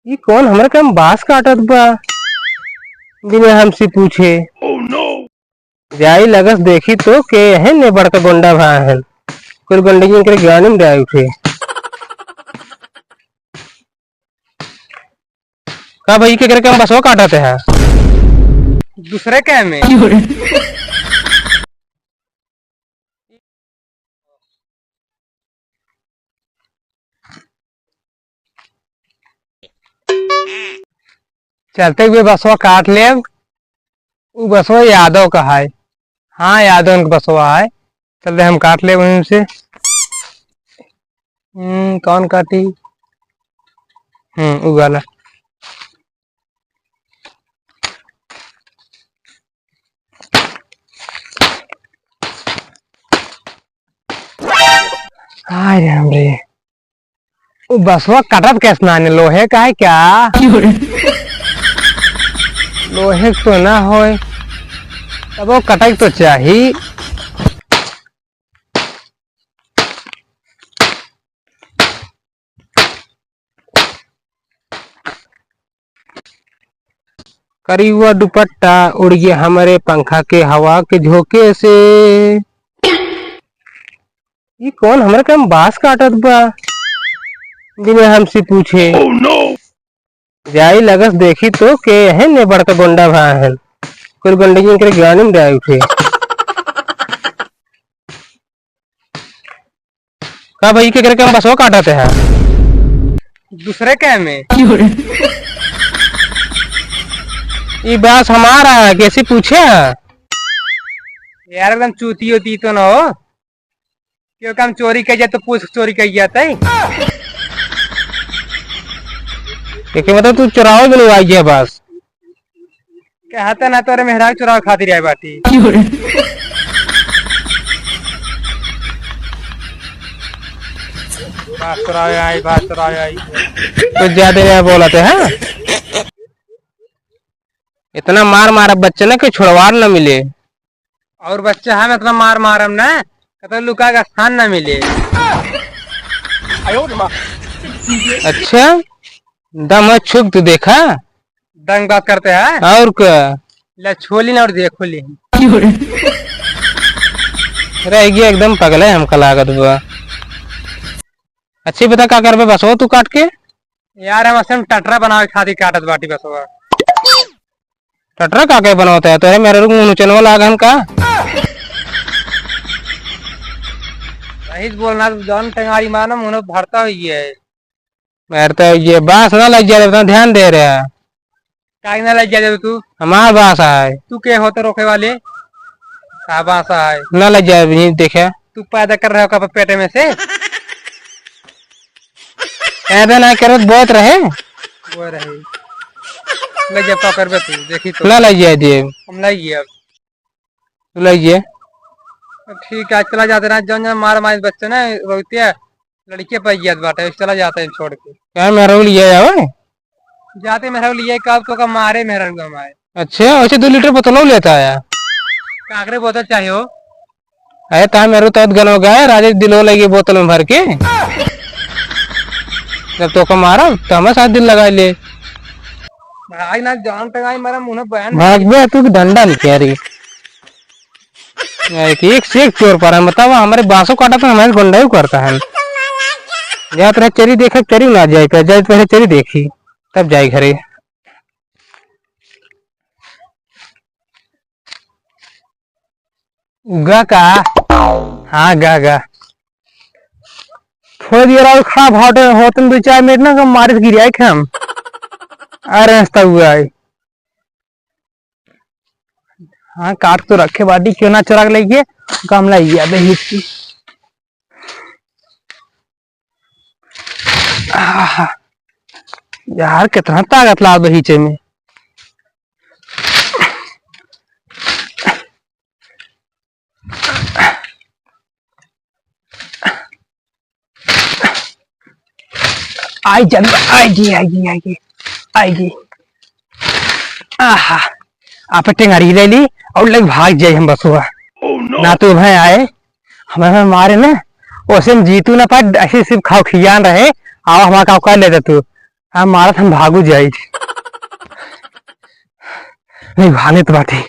ये कौन हमारे काम बांस काटत बा बिना हमसे पूछे। जाई लगस देखी तो के है ने बड़का गोंडा भाई है कुल गंडगी के गाने में जाए उठे का भाई के करे काम बसवा काटते हैं दूसरे क्या में चलते हुए बसवा काट ले। वो बसवा यादव का है। हाँ यादव का बसवा है। चलते हम काट ले वहीं से। कौन काटी? उगाला। हाय हमरे वो बसवा कटत कैसे नाने लोहे का है क्या? लोहे तो ना हो तब वो कटाई तो चाहिए। करी हुआ दुपट्टा उड़ गया हमारे पंखा के हवा के झोंके से। ये कौन हमारे काम बांस काटत बा बिना हमसे पूछे। जाई लगस देखी तो के है ने बड़का गोंडा भाई है कुल गंडगी के गाने में जाए उठे का भाई के करे काम बसवा काटते हैं दूसरे क्या में। ये बात हमारा है कैसे पूछे यार एकदम चूती होती तो ना हो क्यों काम चोरी कर जाए तो पूछ चोरी कर जाता है क्योंकि मतलब तू चुराव भी नहीं आई है बस कहता ना तो अरे मेहरा चुराव खाती रहे बाटी बात चुराव आई कुछ ज्यादा बोला थे। हाँ इतना मार मारा बच्चे ना कि छुड़वार न मिले और बच्चे हम इतना मार मारम ना कतो लुका का स्थान न मिले। अच्छा दम है छुप तू देखा दंग बात करते हैं और क्या ला छोली ना और देखो ली रह गया एकदम पगला है हमका लागत हुआ। अच्छी बता क्या कर बसवा तू काट के यार हम असम टटरा बनावे खाती काटत बाटी बसवा। टटरा का क्या बनाता है तो मेरे रूम चनवा लाग हम का सही बोलना जौन टंगारी मानो मुनो भरता हुई है मारता ये बांस ना लग जाए इतना ध्यान दे रहा है काहे ना लग जाए तू हमारा बांस है तू क्या होता रोके वाले का बांस है ना लग जाए नहीं देखे तू पैदा कर रहे हो का पेटे में से पैदा ना करत बहुत रहे वो रहे ले जा पकड़ बे तू देखी तो ना लग जाए दे हम लाइए अब तू लाइए ठीक है चला जाते ना जौन मार मार बच्चे ना रोती है लड़के पर याद बाटे चला जाता है छोड़ के क्या मेरा लिया जाओ जाते मेरा लिया कब तो का मारे मेरा हमारे। अच्छा वैसे 2 लीटर बोतल लेता है काकरे बोतल चाहिए हो अरे ता मेरे तो गन हो गया राजेश दिलो लगी बोतल में भर के जब तो का मारा तो हमें 7 दिन लगा ले भाई ना जान टंगाई मेरा मुंह बहन भाग बे तू डंडा नहीं कह रही एक से एक चोर पर बताओ हमारे बांसों काटा तो हमारे गुंडा ही करता है जा तेरा चरी देखा चरी ना जाए पहले चरी देखी तब जाए घरे। गा का हाँ गा थोड़ी देर और खराब होते 2-4 मिनट ना मारिस गिर आए हम अरे हंसता हुआ है। हाँ काट तो रखे बाटी क्यों ना चुरा लेंगे कम लाइए हिस्सी यार कितना ताकत ला बगीचे में आई जल्दी आएगी आहा आप टेंगारी ले ली और लग भाग जाए हम बसुआ ना तो भाई आए हमें मारे ना उसे जीतू ना पाए ऐसे सिर्फ खाओ खियान रहे आओ हमारा काम कर लेते तू मारा हम भागू जाई नहीं भाने तो बाटी